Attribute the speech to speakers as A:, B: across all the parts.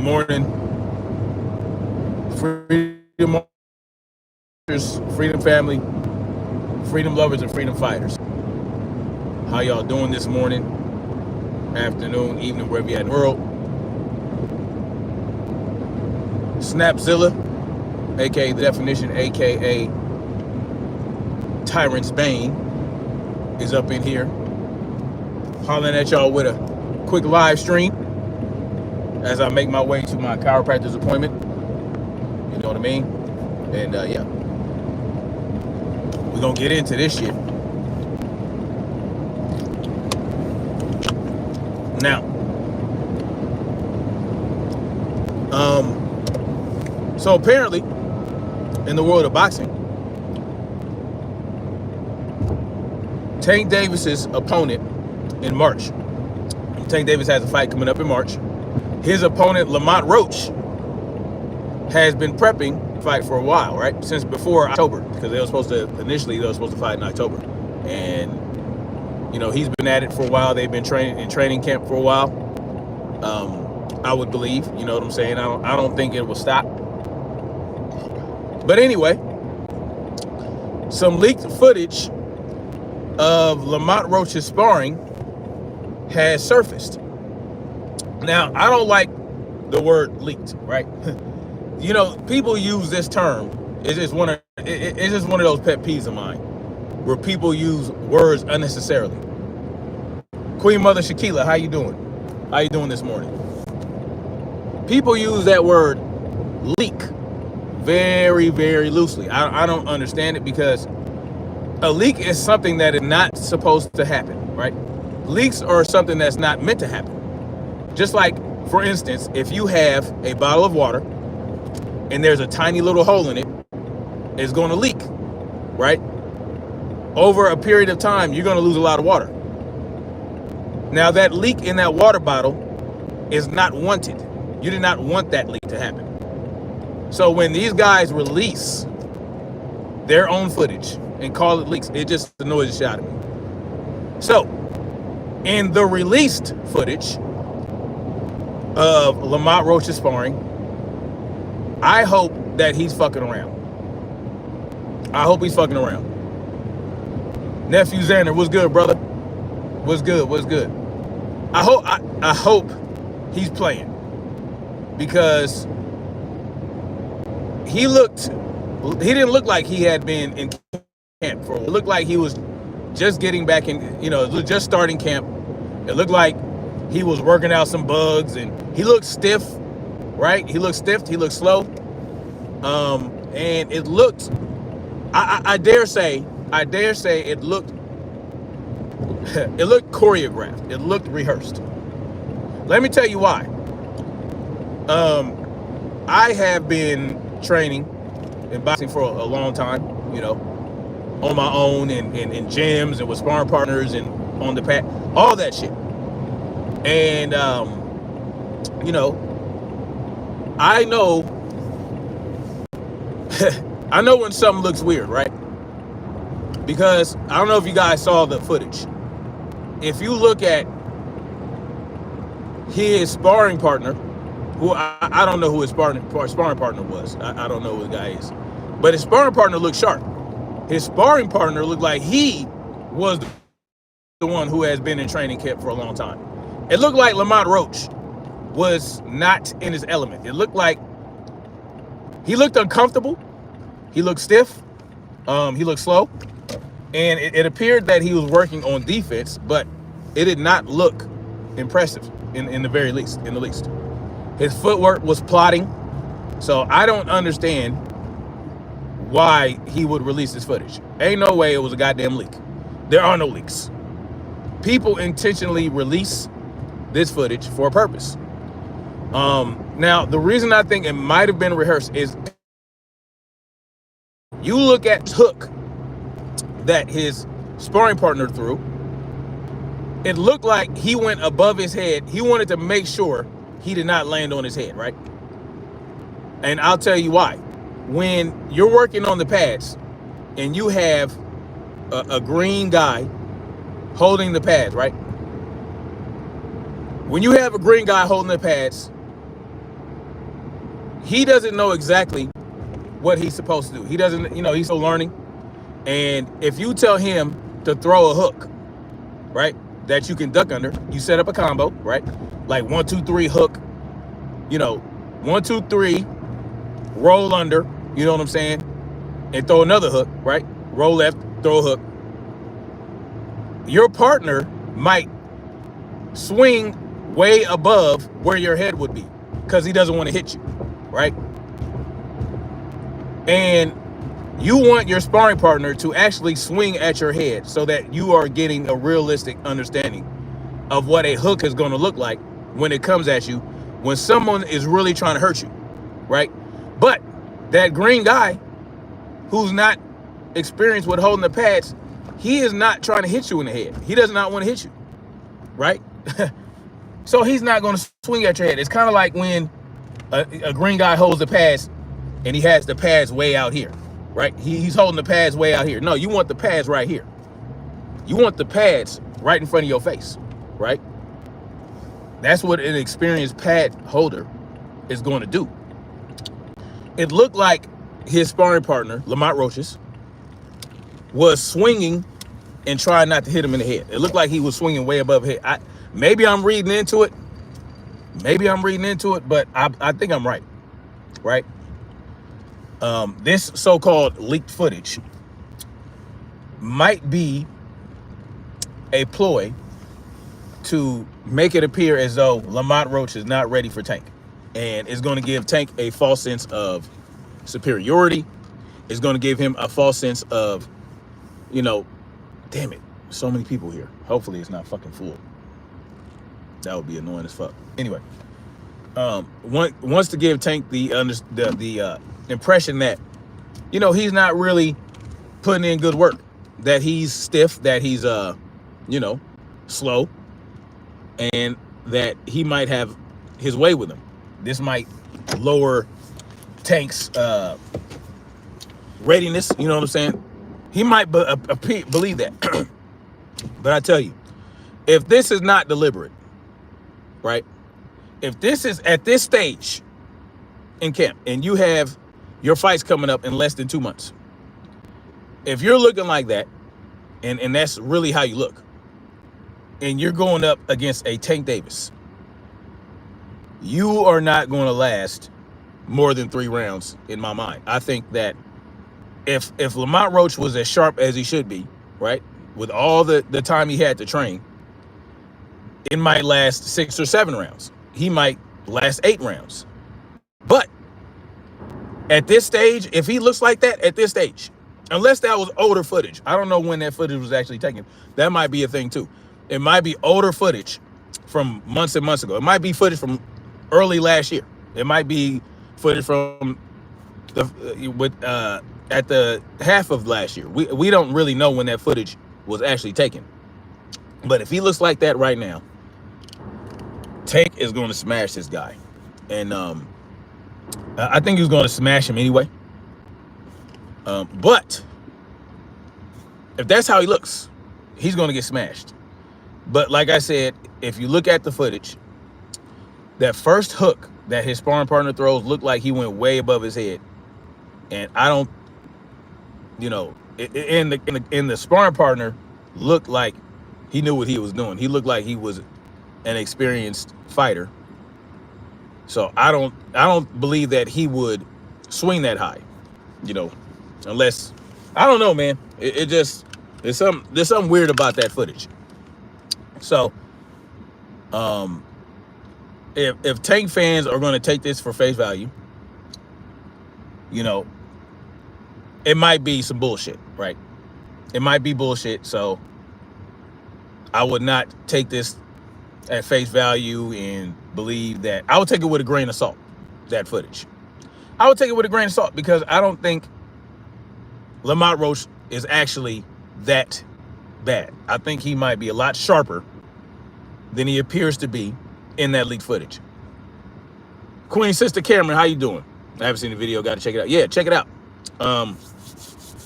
A: Good morning, freedom warriors, freedom family, freedom lovers, and freedom fighters. How y'all doing this morning, afternoon, evening, wherever you're at in the world? Snapzilla, aka The Definition, aka Tyrant's Bane, is up in here, hollering at y'all with a quick live stream as I make my way to my chiropractor's appointment. You know what I mean? And yeah, we're gonna get into this shit. Now, so apparently, in the world of boxing, Tank Davis's opponent in March. Tank Davis has a fight coming up in March. His opponent, Lamont Roach, has been prepping to fight for a while, right? Since before October, because initially they were supposed to fight in October. And, you know, he's been at it for a while. They've been training in training camp for a while. I would believe, you know what I'm saying? I don't think it will stop. But anyway, some leaked footage of Lamont Roach's sparring has surfaced. Now, I don't like the word leaked, right? You know, people use this term. It's just one of those pet peeves of mine, where people use words unnecessarily. Queen Mother Shaquila, how you doing? How you doing this morning? People use that word leak very, very loosely. I don't understand it, because a leak is something that is not supposed to happen, right? Leaks are something that's not meant to happen. Just like, for instance, if you have a bottle of water and there's a tiny little hole in it, it's going to leak, right? Over a period of time, you're going to lose a lot of water. Now, that leak in that water bottle is not wanted. You did not want that leak to happen. So when these guys release their own footage and call it leaks, it just annoys the shit out of me. So, in the released footage of Lamont Roach's sparring, I hope that he's fucking around. I hope he's fucking around. Nephew Xander, what's good, brother? What's good? What's good? I hope he's playing, because he didn't look like he had been in camp for a while. It looked like he was just getting back in, you know, just starting camp. It looked like he was working out some bugs, and he looked stiff, right? He looked stiff, he looked slow. And it looked, I dare say it looked it looked choreographed. It looked rehearsed. Let me tell you why. I have been training in boxing for a long time, you know, on my own, and in gyms, and with sparring partners, and on the pad, all that shit. And you know, I know I know when something looks weird, right? Because I don't know if you guys saw the footage. If you look at his sparring partner, who I don't know who his sparring partner was. I don't know who the guy is. But his sparring partner looked sharp. His sparring partner looked like he was the one who has been in training camp for a long time. It looked like Lamont Roach was not in his element. It looked like he looked uncomfortable. He looked stiff. He looked slow. And it appeared that he was working on defense, but it did not look impressive in the very least, in the least. His footwork was plodding. So I don't understand why he would release this footage. Ain't no way it was a goddamn leak. There are no leaks. People intentionally release this footage for a purpose. Now, the reason I think it might have been rehearsed is you look at the hook that his sparring partner threw. It looked like he went above his head. He wanted to make sure he did not land on his head, right? And I'll tell you why. When you're working on the pads and you have a green guy holding the pads, right? When you have a green guy holding the pads, he doesn't know exactly what he's supposed to do. He doesn't, he's still learning. And if you tell him to throw a hook, right, that you can duck under, you set up a combo, right? Like 1, 2, 3 hook, 1, 2, 3, roll under, you know what I'm saying? And throw another hook, right? Roll left, throw a hook. Your partner might swing way above where your head would be because he doesn't want to hit you, right? And you want your sparring partner to actually swing at your head so that you are getting a realistic understanding of what a hook is going to look like when it comes at you, when someone is really trying to hurt you, right? But that green guy who's not experienced with holding the pads, he is not trying to hit you in the head. He does not want to hit you, right? So he's not going to swing at your head. It's kind of like when a green guy holds the pads and he has the pads way out here, right? He's holding the pads way out here. No, you want the pads right here. You want the pads right in front of your face, right? That's what an experienced pad holder is going to do. It looked like his sparring partner, Lamont Roach's, was swinging and trying not to hit him in the head. It looked like he was swinging way above his head. Maybe I'm reading into it. But I think I'm right, right? This so-called leaked footage might be a ploy to make it appear as though Lamont Roach is not ready for Tank, and is going to give Tank a false sense of superiority. It's going to give him a false sense of, damn it, so many people here. Hopefully it's not fucking full. That would be annoying as fuck. Anyway, wants to give Tank the impression that, he's not really putting in good work, that he's stiff, that he's slow, and that he might have his way with him. This might lower Tank's readiness, you know what I'm saying? He might believe that. But I tell you, if this is not deliberate, right? If this is at this stage in camp and you have your fights coming up in less than 2 months, if you're looking like that, and that's really how you look, and you're going up against a Tank Davis, you are not going to last more than 3 rounds in my mind. I think that if Lamont Roach was as sharp as he should be, right, with all the time he had to train, it might last 6 or 7 rounds. He might last 8 rounds. But at this stage, if he looks like that at this stage, unless that was older footage, I don't know when that footage was actually taken. That might be a thing too. It might be older footage from months and months ago. It might be footage from early last year. It might be footage from at the half of last year. We don't really know when that footage was actually taken. But if he looks like that right now, Tank is going to smash this guy. And I think he's going to smash him anyway. But if that's how he looks, he's going to get smashed. But like I said, if you look at the footage, that first hook that his sparring partner throws looked like he went way above his head. And I don't, in the sparring partner looked like he knew what he was doing. He looked like he was an experienced fighter. So I don't believe that he would swing that high, unless, I don't know, man. There's something weird about that footage. So, if Tank fans are going to take this for face value, it might be some bullshit, right? It might be bullshit. So I would not take this at face value and believe that. I would take it with a grain of salt, that footage. I would take it with a grain of salt because I don't think Lamont Roach is actually that bad. I think he might be a lot sharper than he appears to be in that leaked footage. Queen Sister Cameron, how you doing? I haven't seen the video. Got to check it out. Yeah, check it out.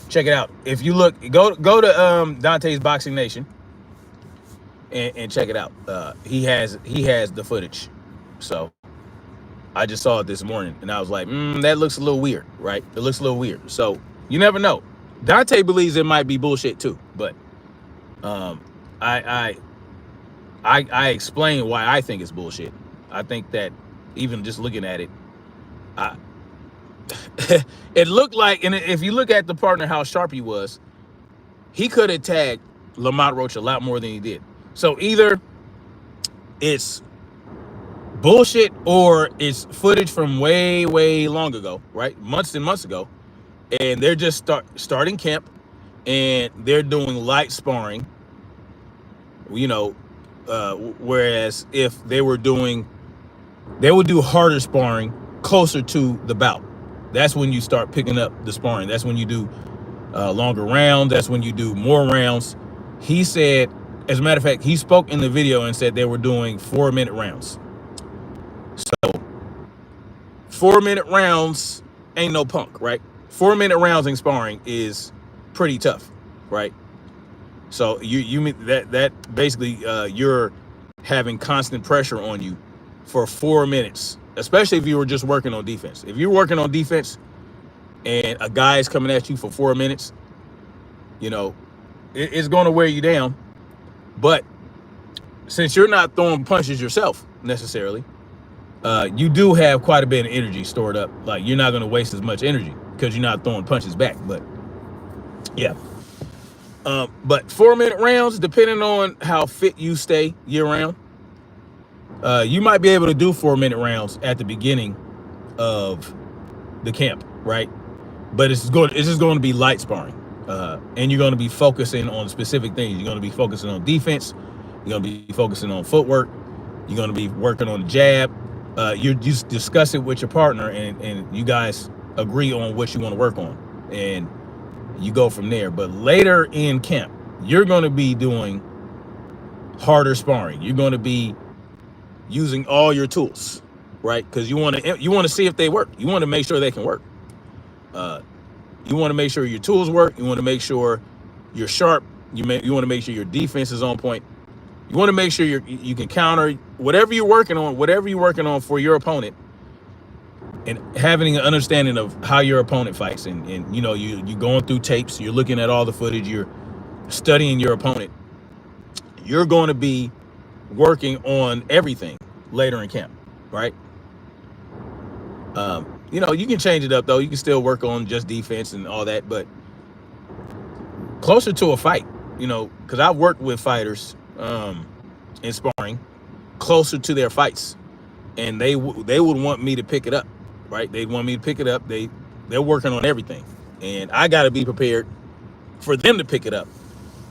A: Check it out. If you look, go to Dante's Boxing Nation and check it out. He has the footage. So I just saw it this morning, and I was like, that looks a little weird, right? It looks a little weird. So you never know. Dante believes it might be bullshit too, but I explain why I think it's bullshit. I think that even just looking at it, it looked like, and if you look at the partner, how sharp he was, he could have tagged Lamont Roach a lot more than he did. So either it's bullshit or it's footage from way, way long ago, right? Months and months ago. And they're just starting camp, and they're doing light sparring, you know, whereas if they would do harder sparring closer to the bout. That's when you start picking up the sparring. That's when you do longer rounds. That's when you do more rounds. He said, as a matter of fact, he spoke in the video and said they were doing 4-minute rounds. So 4-minute rounds ain't no punk, right? 4-minute rounds in sparring is pretty tough, right? So you mean that basically you're having constant pressure on you for 4 minutes, especially if you were just working on defense. If you're working on defense and a guy is coming at you for 4 minutes, you know, it's going to wear you down. But since you're not throwing punches yourself necessarily, you do have quite a bit of energy stored up. Like, you're not going to waste as much energy because you're not throwing punches back. But yeah. But 4-minute rounds, depending on how fit you stay year round, you might be able to do 4-minute rounds at the beginning of the camp, right? But it's just going to be light sparring, and you're going to be focusing on specific things. You're going to be focusing on defense. You're going to be focusing on footwork. You're going to be working on the jab. You just discuss it with your partner, and you guys agree on what you want to work on, and you go from there. But later in camp, you're going to be doing harder sparring. You're going to be using all your tools, right? Because you want to see if they work. You want to make sure they can work. You want to make sure your tools work. You want to make sure you're sharp. You want to make sure your defense is on point. You want to make sure you can counter whatever you're working on for your opponent, and having an understanding of how your opponent fights. And you know, you're going through tapes, you're looking at all the footage, you're studying your opponent. You're going to be working on everything later in camp, right? You know, you can change it up though. You can still work on just defense and all that, but closer to a fight, you know, because I've worked with fighters in sparring closer to their fights, and they would want me to pick it up, right? They want me to pick it up. They're working on everything, and I got to be prepared for them to pick it up,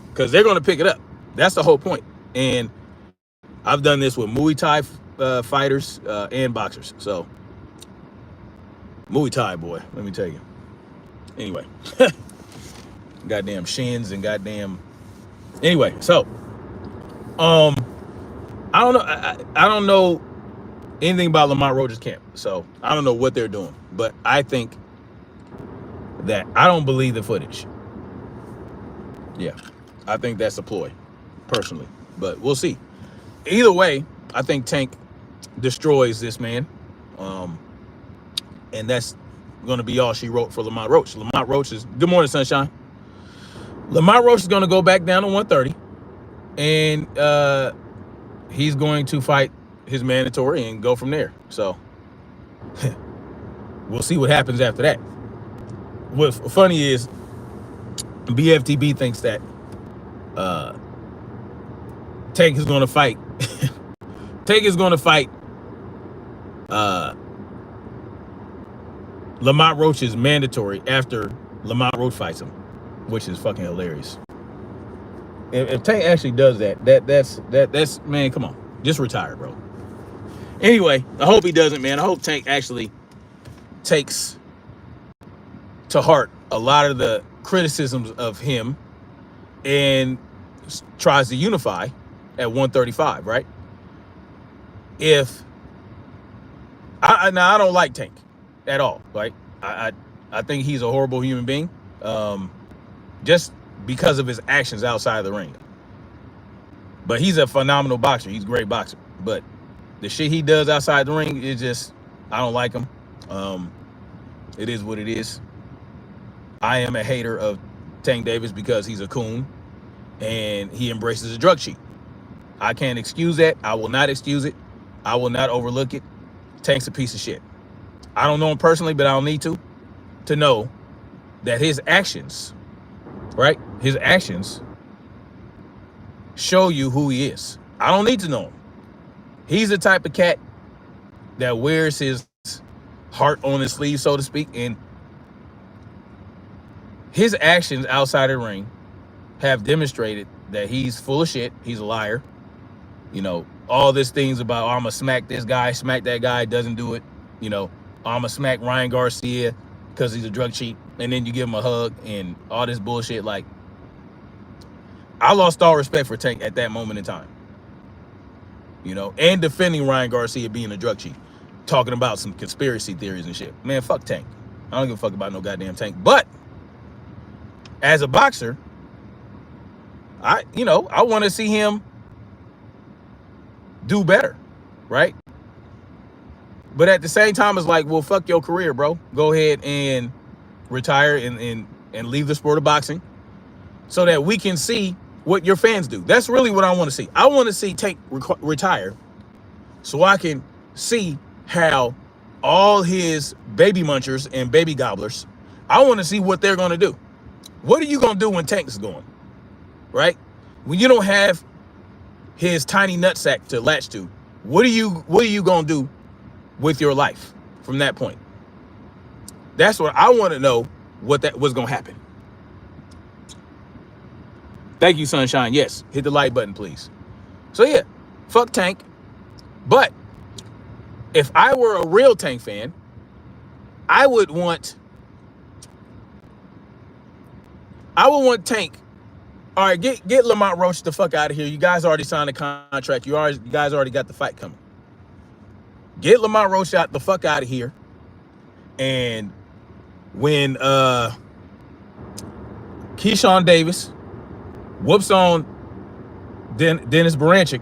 A: because they're going to pick it up. That's the whole point. And I've done this with Muay Thai fighters and boxers. So Muay Thai, boy, let me tell you. Anyway, goddamn shins and goddamn. Anyway, so I don't know. I don't know anything about Lamont Roach's camp, so I don't know what they're doing. But I think that I don't believe the footage. Yeah, I think that's a ploy, personally. But we'll see. Either way, I think Tank destroys this man, and that's going to be all she wrote for Lamont Roach. Lamont Roach is, good morning, sunshine. Lamont Roach is going to go back down to 130, and he's going to fight his mandatory and go from there. So we'll see what happens after that. What's funny is BFTB thinks that Tank is going to fight. Tank is going to fight Lamont Roach's mandatory after Lamont Roach fights him, which is fucking hilarious. If Tank actually does that's man, come on, just retire, bro. Anyway, I hope he doesn't, man. I hope Tank actually takes to heart a lot of the criticisms of him and tries to unify at 135, right? If I don't like Tank at all, right? I think he's a horrible human being, just because of his actions outside of the ring. But he's a phenomenal boxer. He's a great boxer. But the shit he does outside the ring is just, I don't like him. It is what it is. I am a hater of Tank Davis because he's a coon and he embraces a drug cheat. I can't excuse that. I will not excuse it. I will not overlook it. Tank's a piece of shit. I don't know him personally, but I don't need to know that his actions, right? His actions show you who he is. I don't need to know him. He's the type of cat that wears his heart on his sleeve, so to speak, and his actions outside the ring have demonstrated that he's full of shit. He's a liar. You know, all these things about, oh, I'm gonna smack this guy, smack that guy, doesn't do it. You know, I'm gonna smack Ryan Garcia because he's a drug cheat, and then you give him a hug and all this bullshit. Like, I lost all respect for Tank at that moment in time. You know, and defending Ryan Garcia being a drug cheat, talking about some conspiracy theories and shit. Man, fuck Tank. I don't give a fuck about no goddamn Tank. But as a boxer, I want to see him do better, right? But at the same time, it's like, well, fuck your career, bro. Go ahead and retire and leave the sport of boxing so that we can see what your fans do. That's really what I want to see. I want to see Tank retire so I can see how all his baby munchers and baby gobblers, I want to see what they're going to do. What are you going to do when Tank's going, right? When you don't have his tiny nutsack to latch to, what are you going to do with your life from that point? That's what I want to know, what's going to happen. Thank you, Sunshine. Yes, hit the like button, please. So yeah, fuck Tank. But if I were a real Tank fan, I would want Tank. All right, get Lamont Roach the fuck out of here. You guys already signed a contract. You guys already got the fight coming. Get Lamont Roach the fuck out of here. And when Keyshawn Davis whoops on Dennis Baranchik,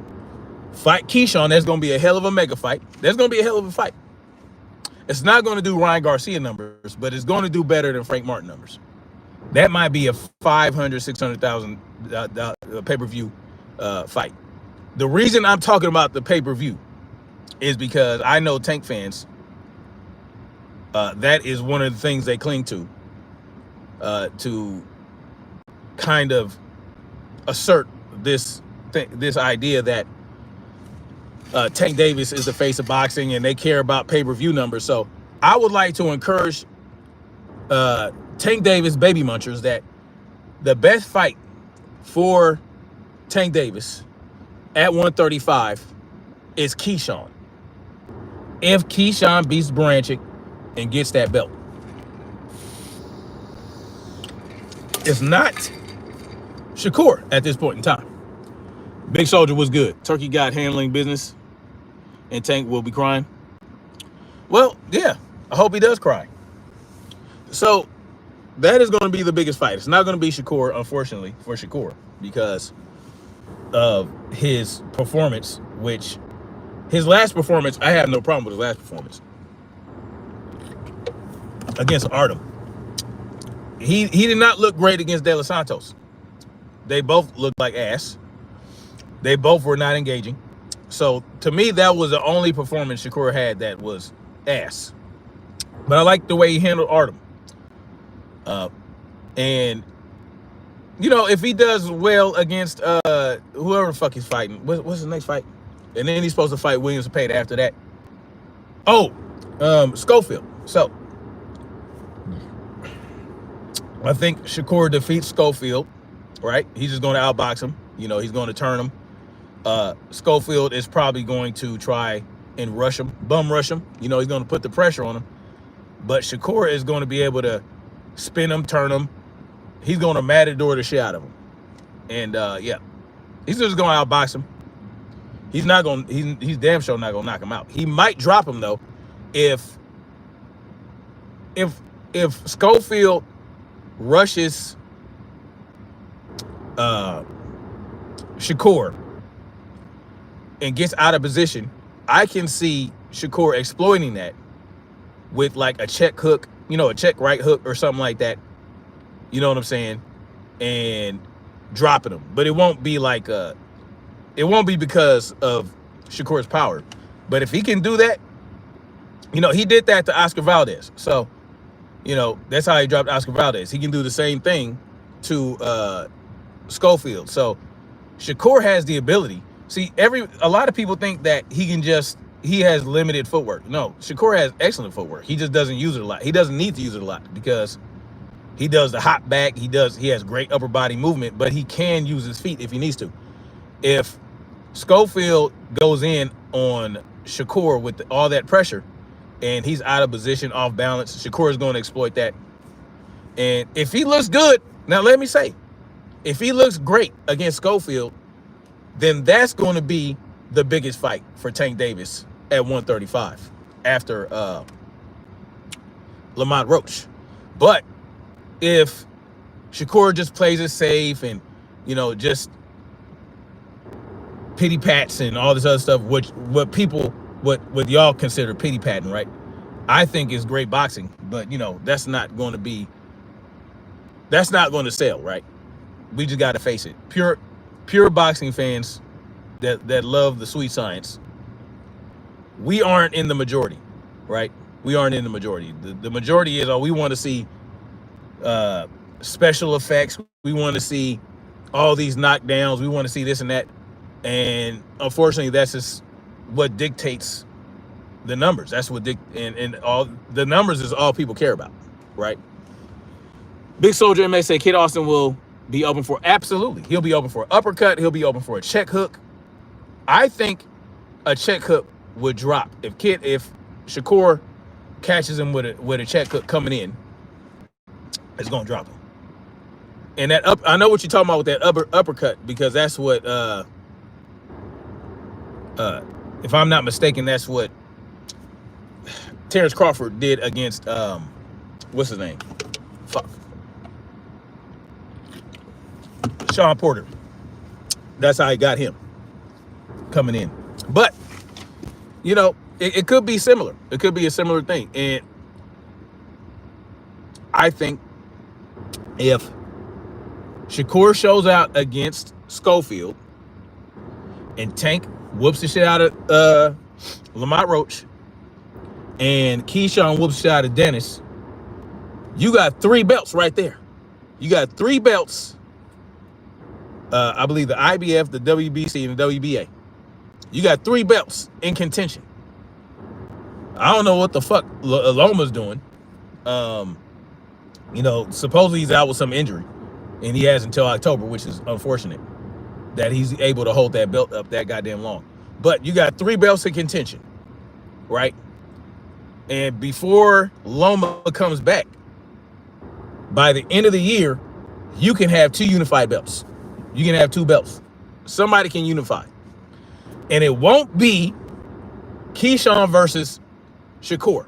A: fight Keyshawn, there's going to be a hell of a mega fight. There's going to be a hell of a fight. It's not going to do Ryan Garcia numbers, but it's going to do better than Frank Martin numbers. That might be a $500,000, $600,000 pay-per-view fight. The reason I'm talking about the pay-per-view is because I know Tank fans, that is one of the things they cling to kind of assert this idea that Tank Davis is the face of boxing and they care about pay-per-view numbers. So I would like to encourage Tank Davis baby munchers that the best fight for Tank Davis at 135 is Keyshawn. If Keyshawn beats Baranchik and gets that belt. If not, Shakur at this point in time. Big Soldier was good. Turkey got handling business and Tank will be crying. Well, yeah, I hope he does cry. So that is going to be the biggest fight. It's not going to be Shakur, unfortunately, for Shakur, because of his performance, which his last performance, I have no problem with his last performance against Artem. He did not look great against De Los Santos. They both looked like ass. They both were not engaging. So to me, that was the only performance Shakur had that was ass. But I like the way he handled Artem. And you know, if he does well against whoever the fuck he's fighting, what's his next fight? And then he's supposed to fight Williams Cepeda after that. Oh, Schofield. So I think Shakur defeats Schofield, right? He's just going to outbox him. You know, he's going to turn him. Schofield is probably going to try and rush him, bum rush him. You know, he's going to put the pressure on him. But Shakur is going to be able to spin him, turn him. He's going to matador the shit out of him. And yeah, he's just going to outbox him. He's not going. He's damn sure not going to knock him out. He might drop him though, if Schofield rushes Shakur and gets out of position. I can see Shakur exploiting that with like a check hook, a check right hook or something like that. You know what I'm saying? And dropping him. But it won't be like it won't be because of Shakur's power. But if he can do that, he did that to Oscar Valdez. So, that's how he dropped Oscar Valdez. He can do the same thing to Schofield. So Shakur has the ability. See, a lot of people think that he has limited footwork. No, Shakur has excellent footwork. He just doesn't use it a lot. He doesn't need to use it a lot because he does the hop back. He has great upper body movement, but he can use his feet if he needs to. If Schofield goes in on Shakur with all that pressure and he's out of position, off balance, Shakur is going to exploit that. And if he looks good, now let me say, if he looks great against Schofield, then that's going to be the biggest fight for Tank Davis at 135 after Lamont Roach. But if Shakur just plays it safe and, just pity pats and all this other stuff, what y'all consider pity patting, right? I think is great boxing, but that's not going to sell, right? We just got to face it. Pure boxing fans that love the sweet science, we aren't in the majority, right? We aren't in the majority. The majority is, we want to see special effects. We want to see all these knockdowns. We want to see this and that. And unfortunately, that's just what dictates the numbers. That's what and all the numbers is all people care about, right? Big Soldier may say Kid Austin will be open for, absolutely. He'll be open for an uppercut. He'll be open for a check hook. I think a check hook would drop if Shakur catches him with a check hook coming in. It's gonna drop him. And I know what you're talking about with that uppercut, because that's what if I'm not mistaken, that's what Terrence Crawford did against what's his name? Fuck. Sean Porter. That's how he got him coming in. But it could be similar. It could be a similar thing. And I think if Shakur shows out against Schofield and Tank whoops the shit out of Lamont Roach and Keyshawn whoops the shit out of Dennis, you got 3 belts right there. You got 3 belts. I believe the IBF, the WBC, and the WBA. You got 3 belts in contention. I don't know what the fuck Loma's doing. Supposedly he's out with some injury, and he has until October, which is unfortunate that he's able to hold that belt up that goddamn long. But you got 3 belts in contention, right? And before Loma comes back, by the end of the year, you can have 2 unified belts. You can have 2 belts. Somebody can unify. And it won't be Keyshawn versus Shakur.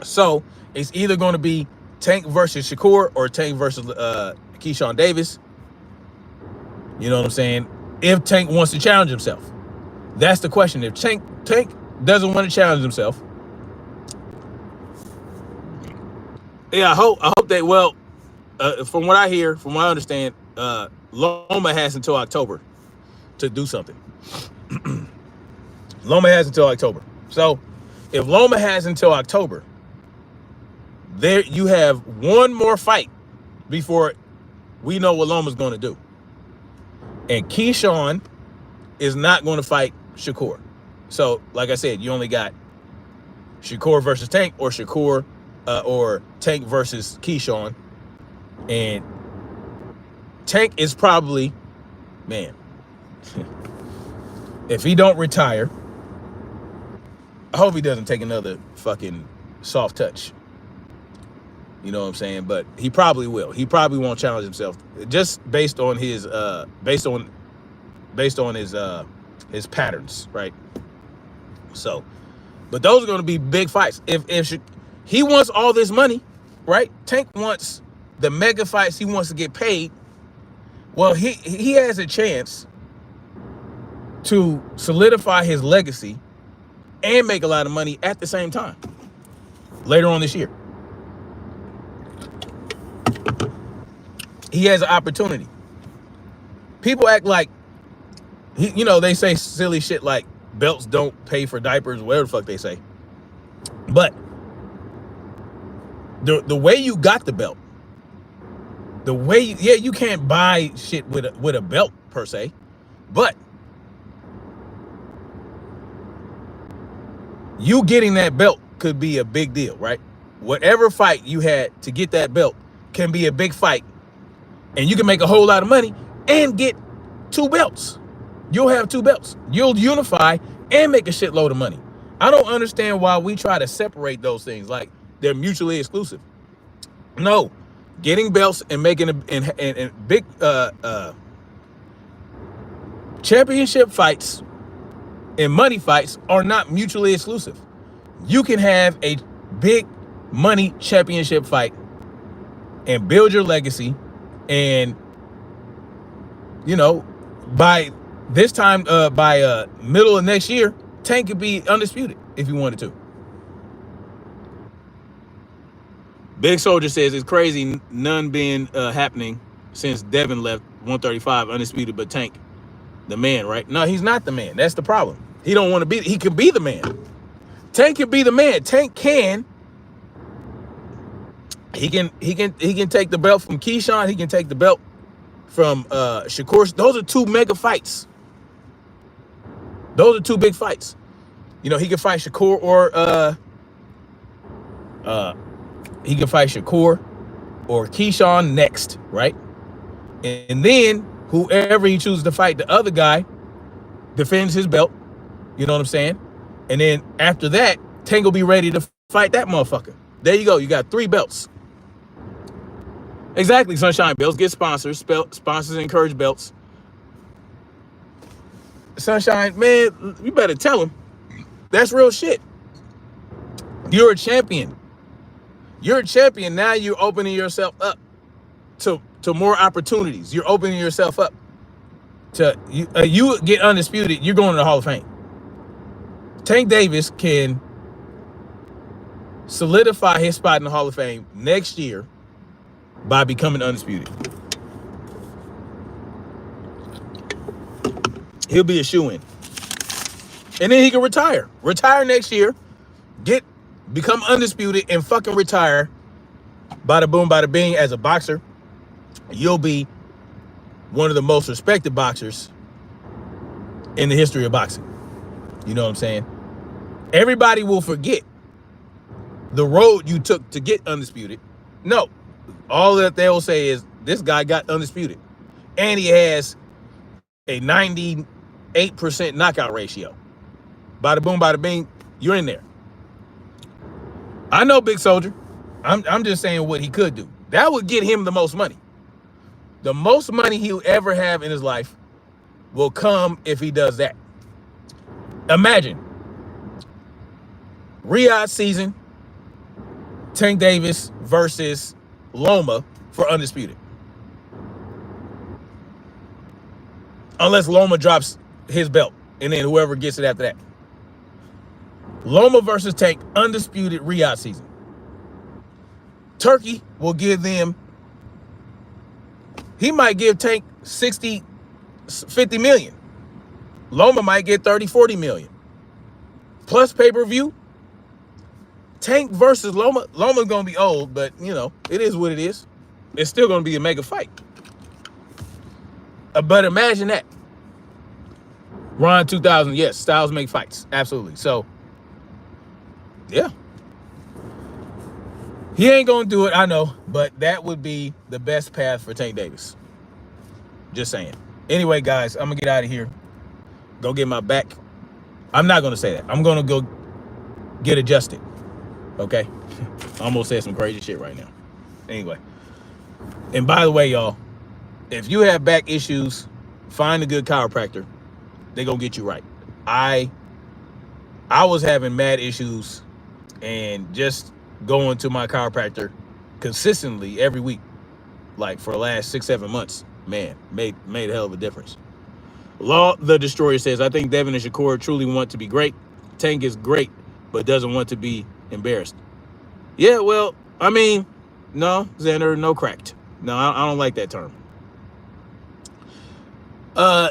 A: So it's either going to be Tank versus Shakur or Tank versus Keyshawn Davis. You know what I'm saying? If Tank wants to challenge himself. That's the question. If Tank doesn't want to challenge himself, yeah, I hope that, from what I hear, from what I understand, Loma has until October to do something. Loma has until October. So if Loma has until October, there you have one more fight before we know what Loma's going to do. And Keyshawn is not going to fight Shakur. So, like I said, you only got Shakur versus Tank, or Shakur or Tank versus Keyshawn. And Tank is probably, man, if he don't retire, I hope he doesn't take another fucking soft touch. You know what I'm saying? But he probably will. He probably won't challenge himself, just based on his his patterns, right? So, but those are going to be big fights. If he wants all this money, right? Tank wants the mega fights. He wants to get paid. Well, he has a chance to solidify his legacy and make a lot of money at the same time. later on this year. He has an opportunity. People act like, they say silly shit like belts don't pay for diapers, whatever the fuck they say. But the way you got the belt, the way you can't buy shit with a belt per se, but you getting that belt could be a big deal, right? Whatever fight you had to get that belt can be a big fight, and you can make a whole lot of money and get 2 belts. You'll have 2 belts. You'll unify and make a shitload of money. I don't understand why we try to separate those things like they're mutually exclusive. No, getting belts and making a big championship fights and money fights are not mutually exclusive. You can have a big money championship fight and build your legacy, and by this time, by middle of next year, Tank could be undisputed if you wanted to. Big Soldier says it's crazy none been happening since Devin left 135 undisputed, but Tank the man, right? No, he's not the man. That's the problem. He don't want to be. He could be the man. Tank can be the man. Tank can. He can take the belt from Keyshawn. He can take the belt from Shakur. Those are 2 mega fights. Those are 2 big fights. He can fight Shakur or Keyshawn next, right? And then whoever he chooses to fight, the other guy defends his belt. You know what I'm saying? And then after that, Tank will be ready to fight that motherfucker. There you go. You got 3 belts. Exactly, Sunshine. Belts get sponsors. Sponsors encourage belts. Sunshine, man, you better tell him. That's real shit. You're a champion. You're a champion. Now you're opening yourself up to more opportunities. You're opening yourself up to you get undisputed. You're going to the Hall of Fame. Tank Davis can solidify his spot in the Hall of Fame next year by becoming undisputed. He'll be a shoo-in. And then he can retire. Retire next year, become undisputed, and fucking retire. Bada boom, bada bing. As a boxer, you'll be one of the most respected boxers in the history of boxing. You know what I'm saying? Everybody will forget the road you took to get undisputed. No. All that they'll say is this guy got undisputed. And he has a 98% knockout ratio. Bada boom, bada bing, you're in there. I know Big Soldier. I'm just saying what he could do. That would get him the most money. The most money he'll ever have in his life will come if he does that. Imagine Riyadh season, Tank Davis versus Loma for undisputed. Unless Loma drops his belt, and then whoever gets it after that. Loma versus Tank, undisputed Riyadh season. Turkey will give them, he might give Tank 60, 50 million. Loma might get 30, 40 million. Plus pay-per-view. Tank versus Loma. Loma's going to be old, but, it is what it is. It's still going to be a mega fight. But imagine that. Ron 2000, yes, styles make fights. Absolutely. So, yeah. He ain't going to do it, I know, but that would be the best path for Tank Davis. Just saying. Anyway, guys, I'm going to get out of here. Go get my back. I'm not going to say that. I'm going to go get adjusted. Okay? I almost said some crazy shit right now. Anyway. And by the way, y'all, if you have back issues, find a good chiropractor. They're going to get you right. I was having mad issues, and just going to my chiropractor consistently every week, like for the last 6-7 months, man, made a hell of a difference. Law the Destroyer says, I think Devin and Shakur truly want to be great. Tank is great, but doesn't want to be embarrassed. Yeah, well, I mean, no, Xander, no cracked. No, I don't like that term. Uh,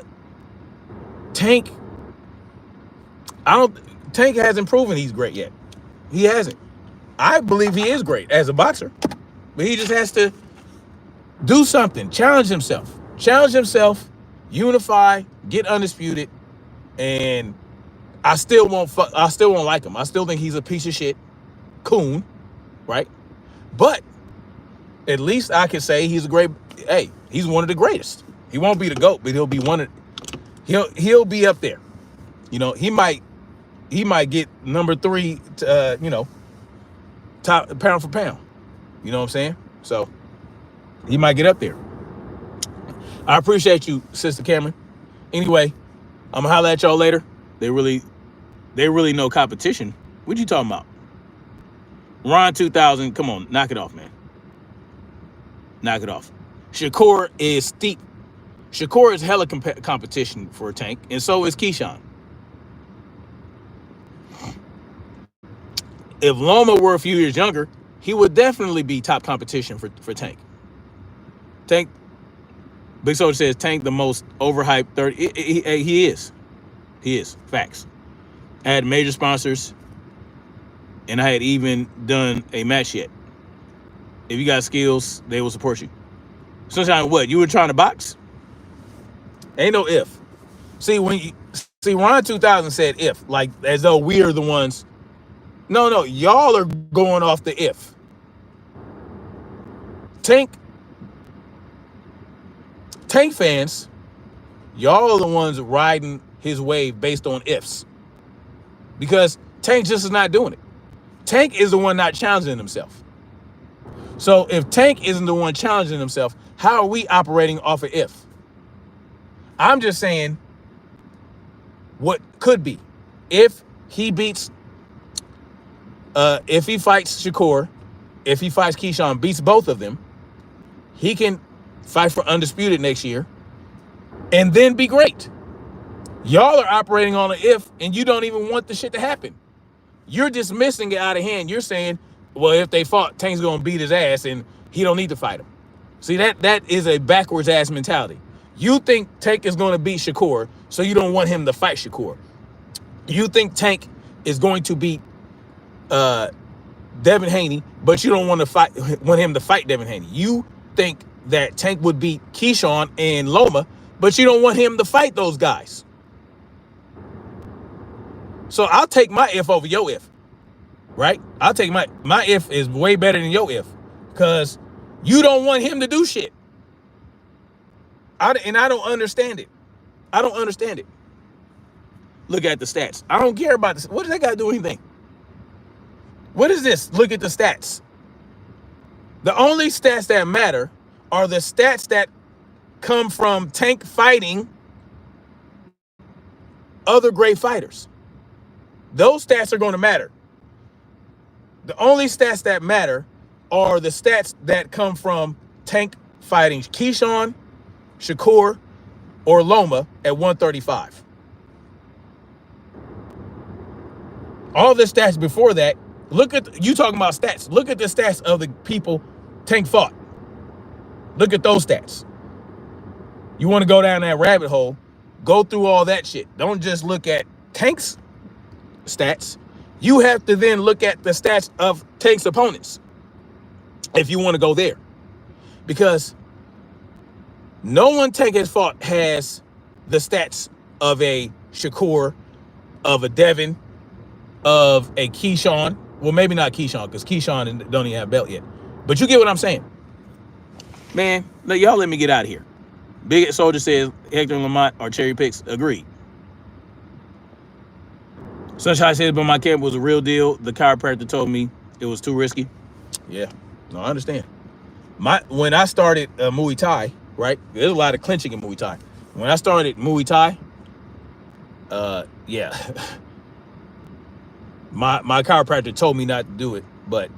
A: Tank, I don't. Tank hasn't proven he's great yet. He hasn't. I believe he is great as a boxer, but he just has to do something, challenge himself, unify, get undisputed, and I still won't like him. I still think he's a piece of shit, coon, right? But at least I can say he's a great. Hey, he's one of the greatest. He won't be the GOAT, but he'll be one of. He'll be up there. You know, he might get number 3. You know, top pound for pound. You know what I'm saying? So he might get up there. I appreciate you, Sister Cameron. Anyway, I'm gonna holler at y'all later. They really no competition. What you talking about? Ron 2000, come on, knock it off, man. Knock it off. Shakur is steep. Shakur is hella competition for Tank, and so is Keyshawn. If Loma were a few years younger, he would definitely be top competition for Tank. Tank, Big Soldier says Tank the most overhyped 30. He is. He is. Facts. I had major sponsors, and I had even done a match yet. If you got skills, they will support you. Sunshine, what? You were trying to box? Ain't no if. See, Ron 2000 said if, like as though we are the ones. No, y'all are going off the if. Tank fans, y'all are the ones riding his wave based on ifs. Because Tank just is not doing it. Tank is the one not challenging himself. So if Tank isn't the one challenging himself, how are we operating off of if? I'm just saying what could be. If he beats, if he fights Shakur, if he fights Keyshawn, beats both of them, he can fight for undisputed next year and then be great. Y'all are operating on an if, and you don't even want the shit to happen. You're dismissing it out of hand. You're saying, well, if they fought, Tank's going to beat his ass, and he don't need to fight him. See, that is a backwards ass mentality. You think Tank is going to beat Shakur, so you don't want him to fight Shakur. You think Tank is going to beat Devin Haney, but you don't want him to fight Devin Haney. You think that Tank would beat Keyshawn and Loma, but you don't want him to fight those guys. So I'll take my if over your if, right? I'll take my if is way better than your if, because you don't want him to do shit. I don't understand it. I don't understand it. Look at the stats. I don't care about this. What does that got to do with anything? What is this? Look at the stats. The only stats that matter are the stats that come from Tank fighting other great fighters. Those stats are going to matter. The only stats that matter are the stats that come from Tank fighting Keyshawn, Shakur, or Loma at 135. All the stats before that, you talking about stats. Look at the stats of the people Tank fought. Look at those stats. You want to go down that rabbit hole, go through all that shit. Don't just look at Tank's stats. You have to then look at the stats of Tank's opponents if you want to go there. Because no one Tank has fought has the stats of a Shakur, of a Devin, of a Keyshawn. Well, maybe not Keyshawn, because Keyshawn don't even have a belt yet. But you get what I'm saying. Man, y'all let me get out of here. Big Soldier says Hector and Lamont are cherry picks. Agreed. Sunshine says, but my camp was a real deal. The chiropractor told me it was too risky. Yeah, no, I understand. When I started Muay Thai, right? There's a lot of clinching in Muay Thai. When I started Muay Thai, yeah, my chiropractor told me not to do it, but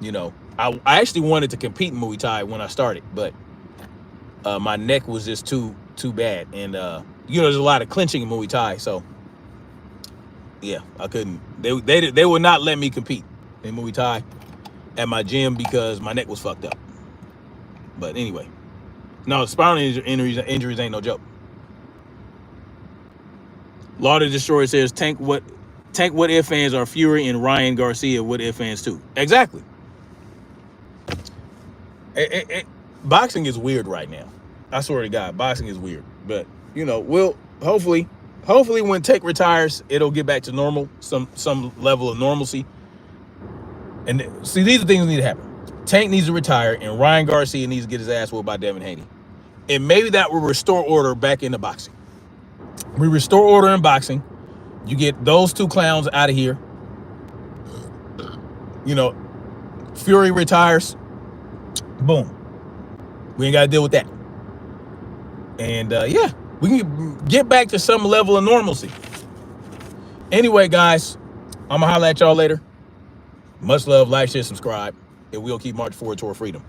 A: you know, I actually wanted to compete in Muay Thai when I started, but my neck was just too bad, and you know, there's a lot of clinching in Muay Thai, so yeah, I couldn't. They would not let me compete in Muay Thai. at my gym because my neck was fucked up. But anyway, no, spinal injuries ain't no joke. Law to Destroy says Tank what if fans are Fury and Ryan Garcia what if fans too. Exactly. Boxing is weird right now. I swear to God, boxing is weird. But you know, we'll hopefully when Tank retires, it'll get back to normal, some level of normalcy. And see, these are things that need to happen. Tank needs to retire, and Ryan Garcia needs to get his ass whooped by Devin Haney. And maybe that will restore order back into boxing. We restore order in boxing. You get those two clowns out of here. You know, Fury retires. Boom. We ain't got to deal with that. And yeah, we can get back to some level of normalcy. Anyway, guys, I'm going to holler at y'all later. Much love, like, share, subscribe, and we'll keep marching forward toward freedom.